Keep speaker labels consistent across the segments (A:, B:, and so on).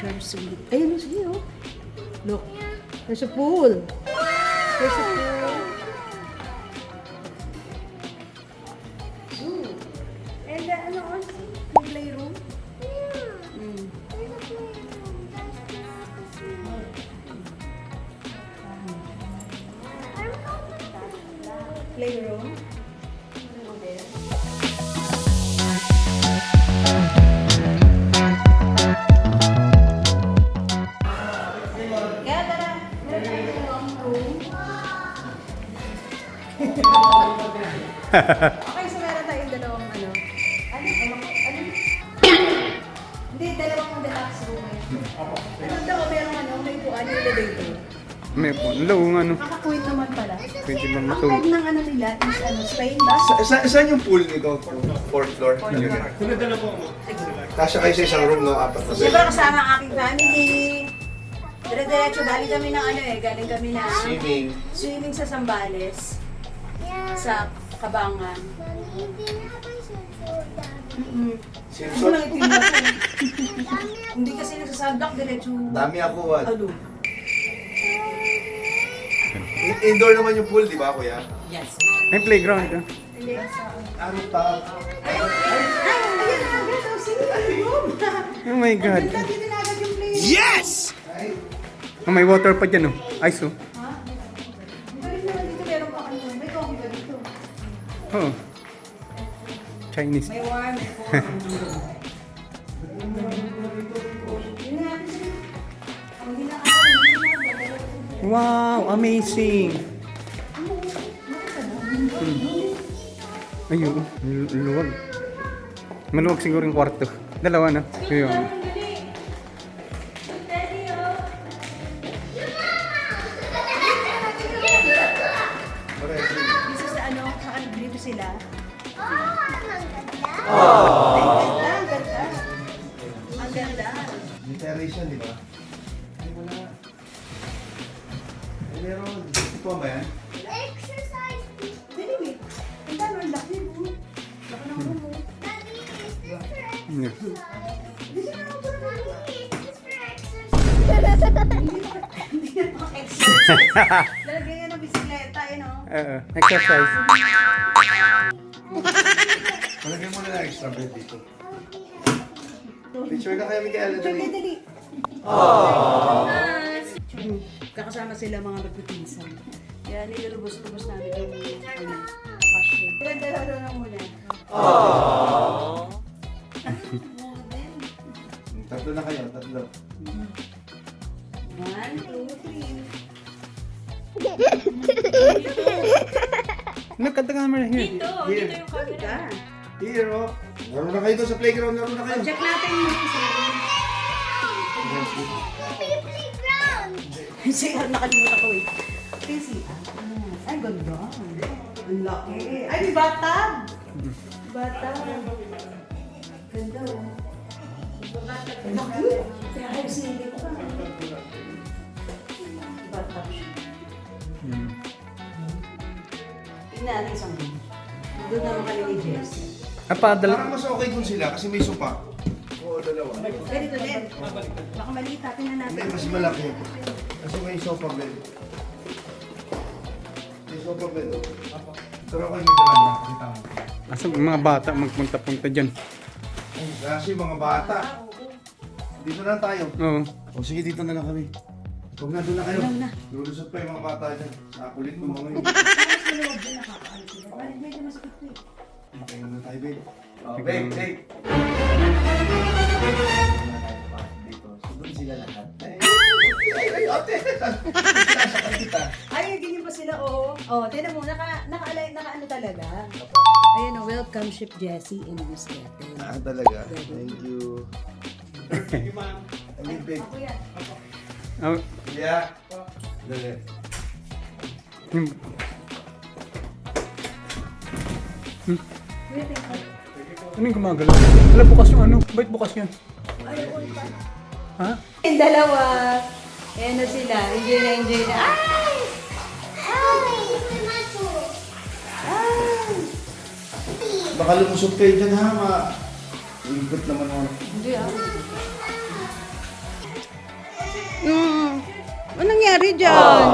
A: nature, sweet. Ayun siya, oh. Look, there's a pool. There's a pool. Zoo. And ano, yung playroom? Mm. Playroom? Okay, so meron tayong dalawang ano? Hindi, dalawang deluxe room eh. Ano daw, merong ano, may puan yung elevator.
B: May po. Loong ano.
A: Kakakuit naman pala.
B: Pwede man
A: Ang
B: matulog.
A: bed ng ano nila is ano, Spain ba?
C: Saan yung pool nito? Fourth floor. Kasya kayo sa isang room, no? Apat na bed.
A: Siyempre kasama ang aking family. Dire-diretso, galing kami ng ano eh, galing kami na swimming sa Zambales. Sa Kabangan. Ano lang itin ako? Hindi kasi nasasadak, diretso.
C: Dami ako, what?
A: Ano?
C: Indoor naman yung pool, di ba, kuya?
A: Yes.
B: May playground ka.
A: Hindi.
C: Ano ta?
A: Ay, ayan na, guys, ang swimming room.
B: Oh my God.
A: Ganda, dito na agad yung play.
C: Yes!
B: Oh, may water pa dyan, oh. Ice, oh.
A: Ha? Ang galing naman dito, meron pa ano, may coffee ba dito?
B: Oh. Chinese.
A: May warm, may cold. Yun nga, ang ginagawa.
B: Wow, amazing. Ayun, luwag. Maluwag siguro yung kwarto. Dalawa na. Ayun.
A: Dito sa ano, dito sila. Ang ganda, ang ganda. Ang ganda.
C: May terrace yan, di ba? Ay, wala. Ay, meron. Ito ba yan?
A: Dili, wait. Ang dami, ang laki mo. Laki ng room mo.
B: Yeah.
A: Dito na ako para Hindi na pang-exercise. Lalagyan niya ng bisikleta, no?
B: Exercise.
C: Malagyan mo na lang extra bed dito. Picture ka kaya, Mikaela,
A: Dali,
C: dali.
A: dali. Kakasama sila mga magpipinsan. Kaya nilulubos-lubos namin yung ano, passion. Dala-dala na muna.
C: Tatlo na kayo, tatlo.
A: 1, 2, 3.
B: Nagkatagal naman here.
A: Dito yung camera.
C: Here, oh. Laro na kayo doon sa playground, laro na kayo.
A: Check natin yung CR, nakalimutan ko eh. Ito yung CR. Ay, ganda. Ang laki. Ay, may bathtub. Bathtub. Ganda oh. Laki. Kaya ay, sili ko pa. Bathtub siya. Tingnan natin isang room. Doon naman kami ni Jess.
C: Parang mas okay dun sila kasi may sopa. Oo, dalawa.
A: Ganito din. Baka maliit, tingnan natin.
C: Hindi, mas malaki. Kasi may sofa bed. May sofa bed, oh. Tara ko yung may dalang na, kita mo.
B: Asa mga bata magpunta-punta dyan.
C: Kasi mga bata. Dito na tayo.
B: Oo.
C: O sige, dito na lang kami. Huwag na, doon na kayo. Lulusot pa yung mga bata dyan. Nakulit mo mga yun.
A: Medyo masakit ko eh.
C: Okay na tayo, babe. Oh, babe, babe. Dito. So, doon sila lahat. Ay, ate! Nasakal kita.
A: Ay, ganyan pa sila, oh. Oh, tinan mo, naka-ano talaga. Ayun, oh, welcome ship Jessie and Miss Ethel.
C: Ah, talaga. Thank you. I mean, babe.
A: Ako yan.
B: Oh,
C: Yeah. Dali.
B: yung,
A: Wait, wait.
B: ano yung gumagalaw? Wala, bukas yung ano. Bakit bukas yan?
A: Ay, on pa.
B: Ha?
A: Yung dalawa. Ayan na sila. Enjoy na, enjoy na. Ay! Ay!
C: Baka lumusot kayo dyan, ha? Ikot naman ako.
A: Hindi ah. nangyari dyan?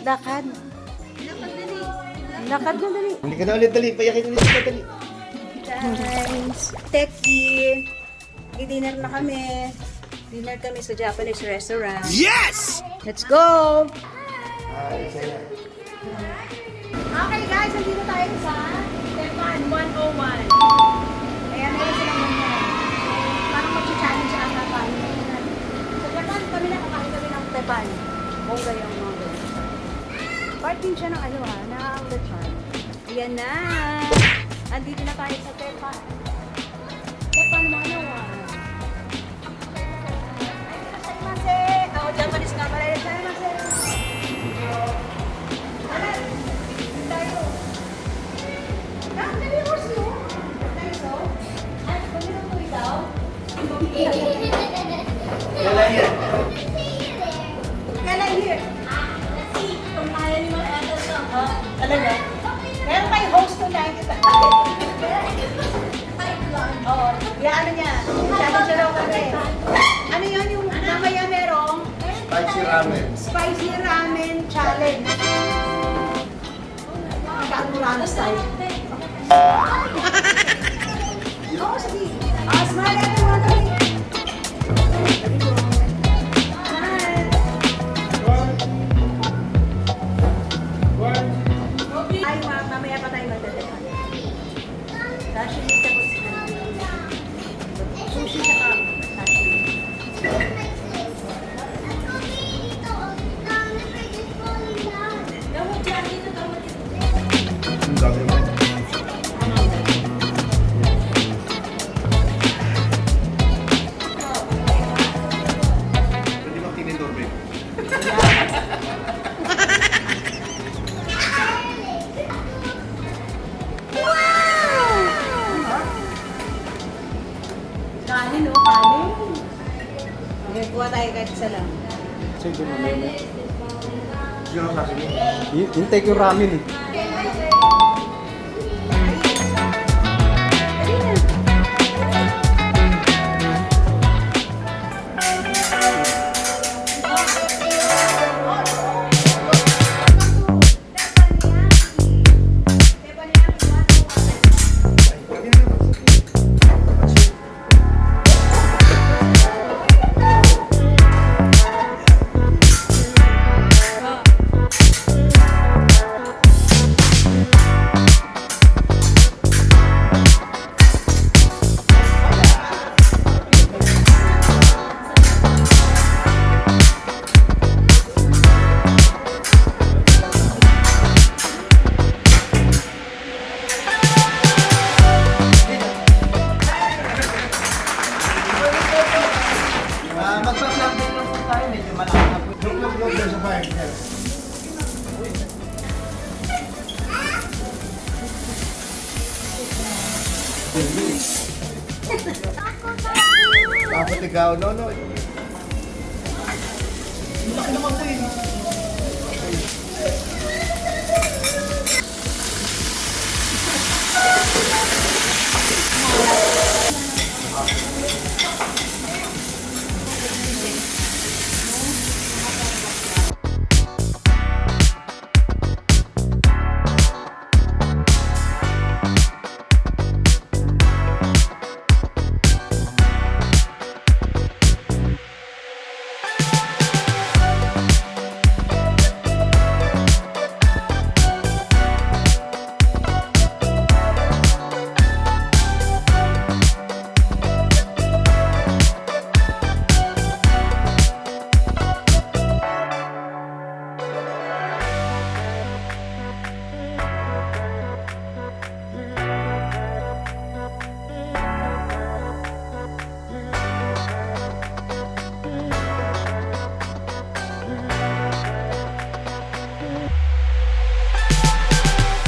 A: Lakad. Lakad na dali.
C: Hindi ka na ulit dali. Payakin ulit ka dali.
A: Guys, Teki. Dinner na kami. Dinner kami sa Japanese restaurant.
C: Yes!
A: Let's go!
C: Ay, saya.
A: Okay guys, nandito tayo sa Tepan 101. Ayan, meron silang ganyan. Parang mag-challenge ang Tepan. Sa Japan kami nakakain kami ng Tepan. Bongga yung mga ganyan. Part din siya ng ano ha, ng lechon. Ayan na! Andito na tayo sa Tepan. Tepan 101. Ako Japanese nga pala.
C: Wala yan.
A: Kailan here? Talaga? Meron kayo host to lang kita. Oo. Ano niya? Challenge raw kami. Ano yun yung mamaya merong?
C: Spicy ramen.
A: Spicy Ramen Challenge. Kaano style. Oo, sige. Smile everyone. Ay, mamaya pa tayo magdadaan. Sashimi tapos sushi saka sashimi.
C: Ang dami mo. Pwede bang tinidorbe?
A: Kanin, no? Kanin. Okay, kuha tayo kahit isa lang.
B: Sige, mamaya.
C: Sino ang sashimi?
B: Hintay ko yung ramen eh.
C: Magpa-flambing lang po tayo. Medyo malaki na po. Log sa fire. Dapat ikaw, no? Laki naman po yun.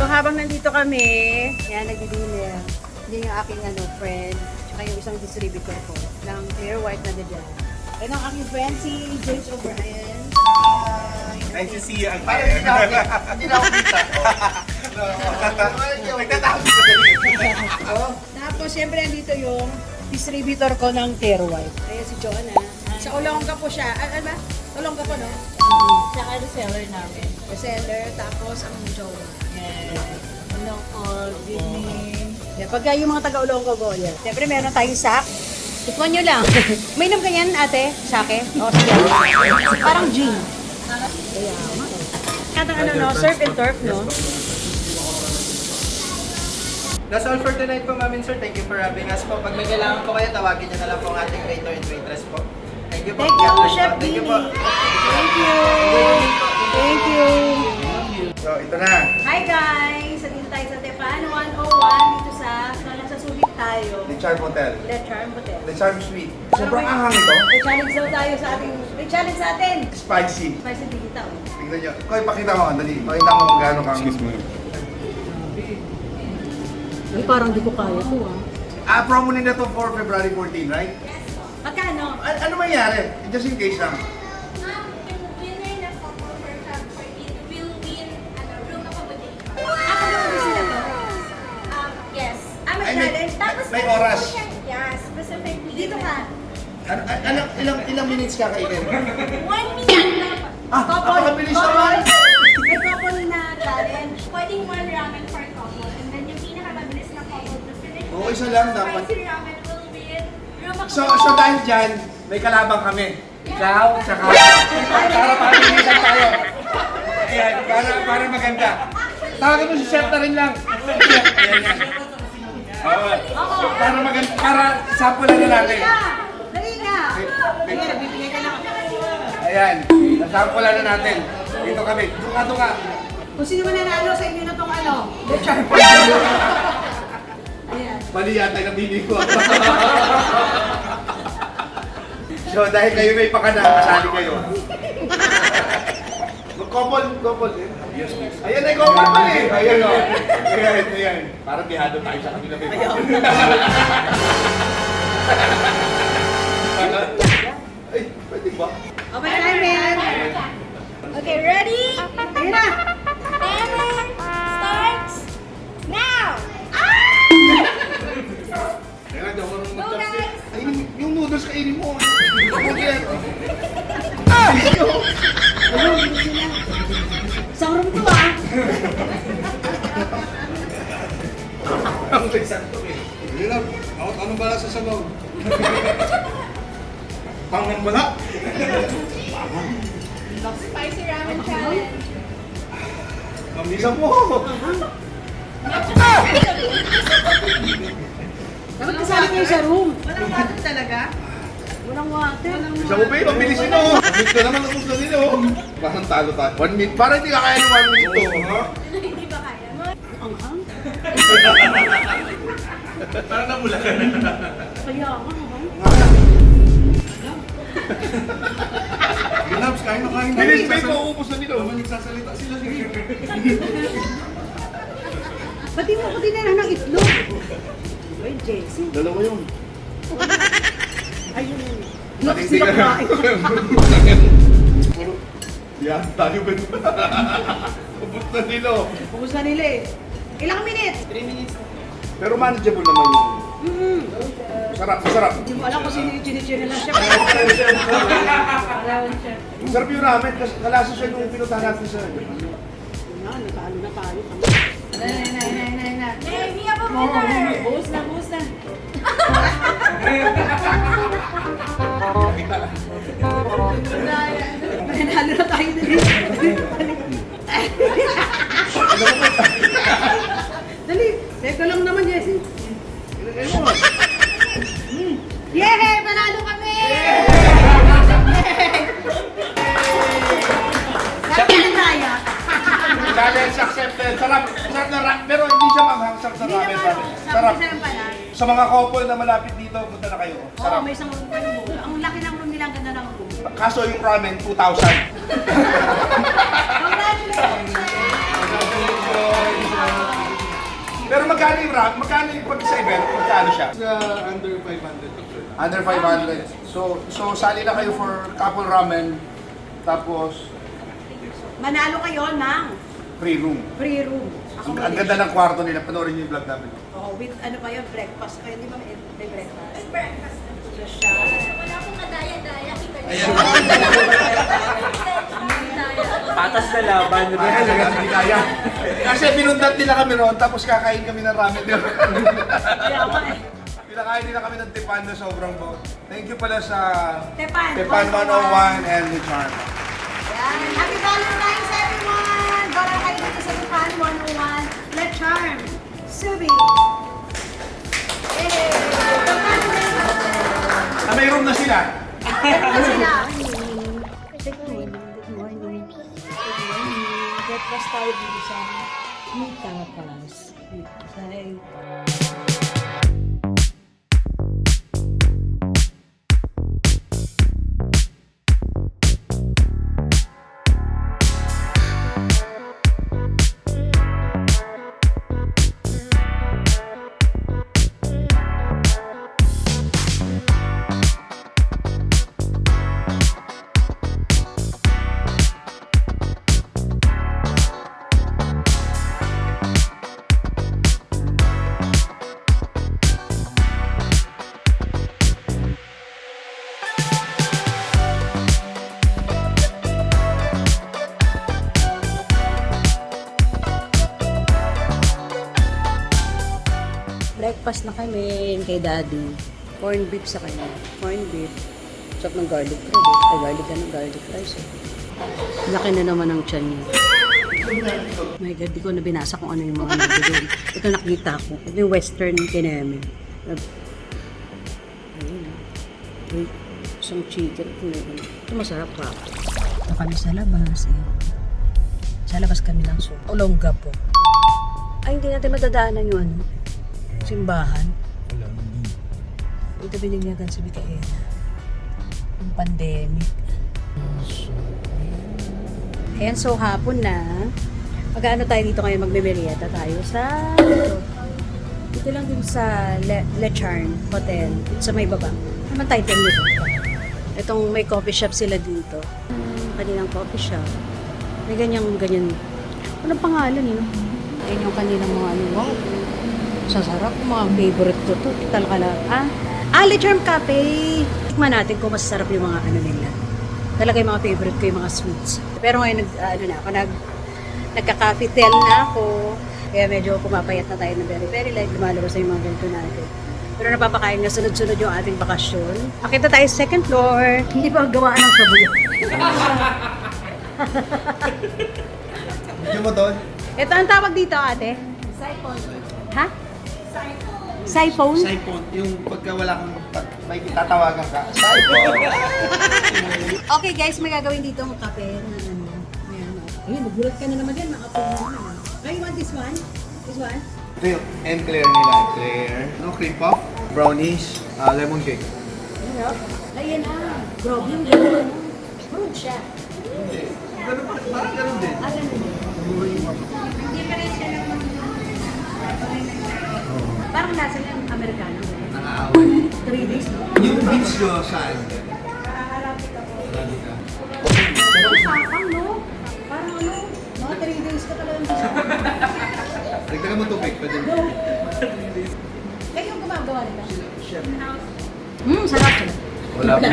A: So habang nandito kami, yan, nagdi-dinner. Hindi yung aking friend, tsaka yung isang distributor ko ng Clear White na dadyan. Yan ang aking friend, si Joyce O'Brien.
C: Nice to see you again. Parang hindi na ako kita. Nagtatapos ka din.
A: Tapos, syempre, nandito yung distributor ko ng Tear White. Ayan si Joanna. Sa Olongga po siya. Ano ba? Olongga po, no?
D: Tsaka reseller namin.
A: Reseller, tapos ang Joanna.
D: Hello all, good evening.
A: Yeah, pagka yung mga taga-Olongga po, yan. Siyempre, meron tayong sack. Tikman nyo lang. May inom ka yan, ate? Sake? O, sige. Parang gin. Kaya, Katang ano, no? Surf and turf, no?
E: That's all for tonight po, ma'am and sir. Thank you for having us po. Pag may kailangan po kayo, tawagin niyo na lang po ang ating waiter and waitress po. Thank you po.
A: Thank you,
E: God bless
A: Chef
E: po. Thank you po.
A: Billy. Thank you. Thank you.
C: So, ito na.
A: Hi guys! Dito tayo sa Tepan 101 dito sa nasa Subic tayo.
C: The Charm Hotel.
A: The Charm Hotel.
C: The Charm Suite. Sobrang ahang ito.
A: May challenge daw tayo sa ating... May challenge sa atin!
C: Spicy.
A: Spicy Digita.
C: Tignan nyo. Koy, pakita mo. Dali. Pakita mo kung gaano kang...
B: Excuse me.
A: Ay, parang di ko kaya to
C: Promo nila to for February 14, right?
A: Magkano?
C: Ano mangyari? Just in case lang.
F: Yung winner na couple for Fab 14 will win room accommodation.
A: Ako daw gusto na to.
F: Yes.
A: May
C: Ay,
A: challenge.
F: Tapos
C: may oras.
F: Yes, specifically.
A: Dito ka.
C: Ilang minutes kakainin?
F: 1 minute lang.
C: Napakabilis naman.
A: May couple na challenge.
F: Pwedeng 1 ramen for couple. And then yung pinakamabilis na couple to finish.
C: Oo, isa lang dapat.
F: Spicy ramen will win room
C: So
F: accommodation.
C: dahil dyan, may kalabang kami. Ikaw, tsaka... Para pamilisan tayo. Ayan, para maganda. Tawagin mo si Chef na rin lang. Chef, ayan yan. Oo. Para maganda, para sampulan na natin.
A: Dali nga. Sige, bibigyan ka lang.
C: Ayan, nasampulan na natin. Dito kami. Dunga.
A: Kung sino man nanalo sa inyo na tong ano, The Charm. Ayan.
C: Mali yata yung nabili ko. So dahil kayo may pakana, kasali kayo. Couple. Yes, please. Ayan ay couple pa eh. Ayan o. Ayan. Parang bihado tayo sa kanila. Ay, pwede ba?
A: Okay, timer.
F: Okay, ready?
A: Ayan na.
F: Timer starts now!
C: Kaya daw marunong
F: Go guys!
C: Yung noodles kainin mo.
A: Isang room to
C: Ang sakto eh. Hindi lang. Anong bala sa sabaw? Pangang bala?
F: Spicy ramen challenge.
C: Mamisa mo.
A: Dapat kasali kayo sa room.
D: Walang water talaga?
A: Walang water.
C: Isa mo ba yun? Mabilisin mo. Kapit ka naman ang gusto nila oh. Parang talo tayo. 1 minute. Parang hindi ka kaya ng 1 minute to. Ha?
F: Hindi ba kaya?
A: Ang hang.
C: Parang namula ka na.
A: Kaya nga, ang hang.
C: Labs, kain na kain. Bilis ba yung mauubos na nila? Nagsasalita sila. Sige.
A: Pati mo ko dinala ng itlog. Ay, Jessie.
C: Dalawa yun.
A: Ayun. Look, sila kumain.
C: Puro. Yan, tayo ba? Ubus na nila.
A: Ubus na nila eh. Ilang minutes?
E: 3 minutes.
C: Pero manageable naman yun. Masarap.
A: Hindi mo alam kung sino yung chinichiri ng chef.
C: Masarap yung ramen kasi kalasa siya nung pinutahan natin sa...
A: Natalo na tayo.
F: Hey, we have a winner!
A: Buhos na. Nanalo na tayo dali. Dali. Teka lang naman, Jessie. Yay! Panalo kami! Sabi na tayo.
C: Challenge accepted. Sarap na ramen. Pero hindi siya manghang. Sarap na ramen. Sarap. Sa mga couple na malapit dito, punta na kayo.
A: Oo,
C: Sarap.
A: may isang room pa yung bowl. Ang laki ng room nila, ang ganda ng room.
C: Kaso yung ramen, 2,000.
A: Congratulations!
C: Pero magkano yung ramen? Magkano yung pag sa event? Magkano siya?
E: Under 500.
C: Under 500. So sali na kayo for couple ramen. Tapos
A: Manalo kayo ng
C: free room.
A: free room.
C: Ang ganda ng kwarto nila. Panoorin niyo yung vlog namin.
A: Oh, with ano pa yun, breakfast pa yun, di ba? May breakfast.
F: May breakfast na.
A: Social.
F: Wala akong kadaya-daya. Kita niyo.
C: Ayan.
E: Patas na laban.
C: Ayan, hindi kaya. Kasi binundat nila kami noon, tapos kakain kami ng ramen nila. Pinakain nila kami ng Tepan na sobrang bawat. Thank you pala sa
A: Tepan
C: Tepan 101 and Le Charm.
A: Yan. Happy Valentine's, everyone! Baka kayo dito sa Tepan 101, Le Charm, Subi. Yay!
C: May room na sila.
A: Ano sila?
F: Good morning.
D: Good morning. Breakfast tayo dito sa Tapas. Sa breakfast na kami kay Daddy. Corn beef sa kanya. Corn beef. Chop ng garlic bread. Garlic rice. Laki na naman ang tiyan niya. My God, di ko na binasa kung ano yung mga nandun. Ito nakita ko. Ito yung western kineme. Ayun. Wait. Isang chicken. Ito masarap ka. Ito kami sa labas. Sa labas kami lang so. Olongga po. Ay, hindi natin madadaanan yung ano. Simbahan. Ito binigyan si Micaela. Yung pandemic. Ayan, so hapon na. Mag-ano tayo dito ngayon, magme-merienda tayo sa dito lang din sa Le Charm Hotel, dito sa may baba. Ano man title nito? Itong may coffee shop sila dito. Kanilang coffee shop. May ganyan. Anong pangalan yun? Ayan yung kanilang mga ano. Wow. Sasarap. Mga favorite ko to. Talaga lang. Le Charm Cafe. Tikman natin kung masasarap yung mga ano nila. Talaga yung mga favorite ko yung mga sweets. Pero ngayon, nagka-cafe-tel na ako. Kaya medyo pumapayat na tayo ng very light. Lumalabas na yung mga ganito natin. Pero napapakain na sunod-sunod yung ating bakasyon. Akita tayo sa second floor. Hindi pa gawaan ng sabuyo.
C: Yung mo doon?
A: Ito ang tawag dito, ate?
F: Siphon.
A: Ha? Siphon?
C: Siphon. Yung pagka wala kang may tatawagan ka. Siphon.
A: Okay guys, may gagawin dito ang kape na ano. Ayan. Ayun, magulat ka na naman yan. Makapuno na naman. Oh, you want this one? This one?
C: Ito yung Eclair nila. Eclair. No, cream puff, brownies, lemon cake.
A: Ayan Grabe yung gano'n.
F: Fruit siya.
C: Hindi. Ganun pa, parang ganun din.
A: Alam mo.
F: Hindi pa rin siya naman.
A: Parang nasa yung Amerikano.
C: Nakaaway.
A: 3 days, no?
C: Yung beach nyo saan?
A: Parang no? Parang ano? Mga 3 days ka talagang gusto.
C: Nagdagan mo tubig, pwede mo.
A: Kayo yung gumagawa nila?
C: Chef.
A: Sarap siya.
C: Wala pa.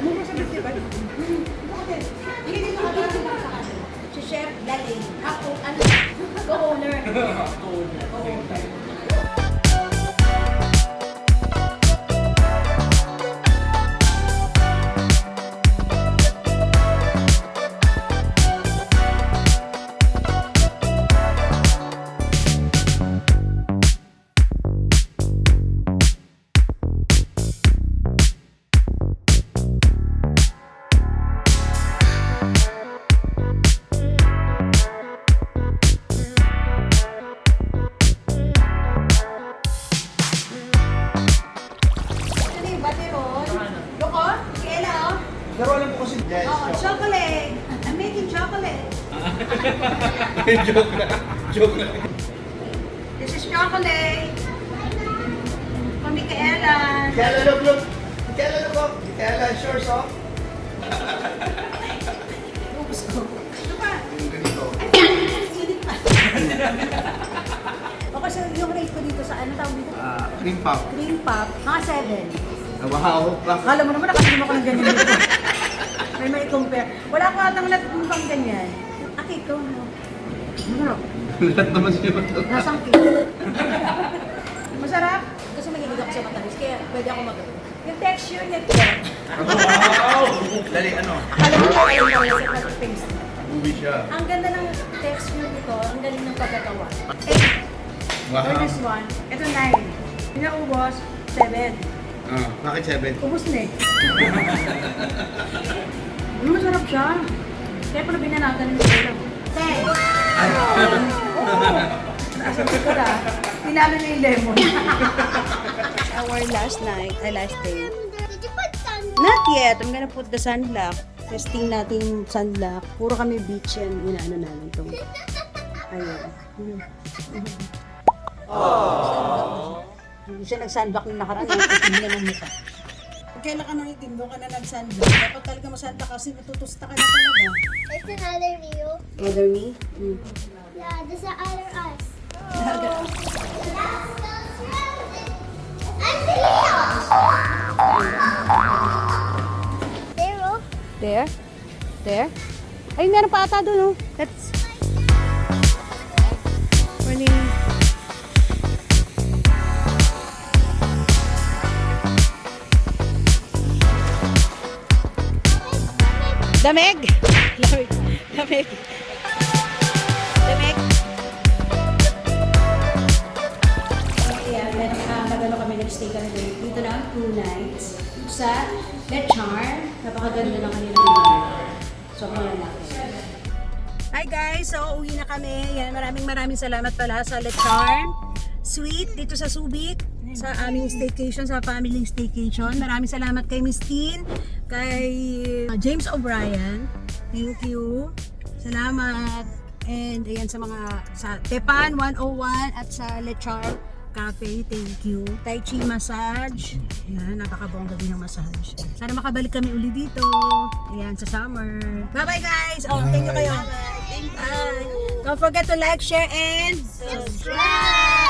A: Ano ba sabi siya ba? Bakit? Hindi dito ka lang sa kanila. Si Chef Daling. Ako, ano? Co-owner. Co-owner. Ano yung bateron? Loko? Kela, oh?
C: Pero alam ko kasi, yes.
A: Oh, chocolate. I'm making chocolate.
C: Joke lang. Joke lang.
A: This is chocolate. For Micaela.
C: Kaya look. Kaya sure soft.
A: Ubus ko. Ito pa.
C: Yung ganito.
A: Ay,
D: O kasi yung rate ko dito sa ano tawag dito?
C: Cream puff.
D: Cream Pop, mga 7.
C: Wow.
D: Akala mo naman nakasinom ako ng ganyan dito. May compare. Wala ko atang lahat ng pang ganyan. Akit ko, no? Masarap.
C: Lahat naman siya.
D: Nasang cake. Masarap. Kasi mahilig ako sa matamis, kaya pwede ako magawa. Yung texture nito,
C: Wow! Dali, ano?
D: akala mo pa yung sa paste.
C: Movie siya.
D: Ang ganda ng texture nito, ang galing ng pagkatawa. Eh,
C: Wow.
D: for this one, ito 9. Pinaubos, 7.
C: Bakit 7?
D: Ubus na eh. Masarap siya. Kaya pala binanatan ng sila. 10. Nasabi ko na. Tinalo niya yung lemon. Our last night, last day.
F: Did you put sun?
D: Not yet. I'm gonna put the sunblock. Testing natin yung sunblock. Puro kami beach yan. Inaano namin ito. Ayun. Hindi siya nag-sunblock nung nakaraan. Itim niya ng mukha. Pag kailan ka nang itim, doon ka na nag-sunblock. Dapat talaga masunblock kasi natutusta ka na talaga.
F: It's another view.
D: Other me?
F: Yeah, this is other us. I'm There, oh.
D: There? There? Ay, meron pa ata doon, oh. That's... Morning. Damig! Lamig. Damig. Damig. Ayan, nag-ano kami, nag-stay kami dito na 2 nights sa Le Charm. Napakaganda ng kanilang lugar. So, malalaki. Hi guys! So, uwi na kami. Yan, maraming salamat pala sa Le Charm Suite dito sa Subic. Sa aming staycation, sa family staycation. Maraming salamat kay Miss Tin, kay James O'Brien. Thank you. Salamat. And ayan sa mga sa Tepan 101 at sa Le Charm Cafe. Thank you. Tai Chi Massage. Ayan, napakabongga din ng massage. Sana makabalik kami uli dito. Ayan, sa summer. Bye-bye guys! Oh, thank you kayo. Bye! Don't forget to like, share, and subscribe!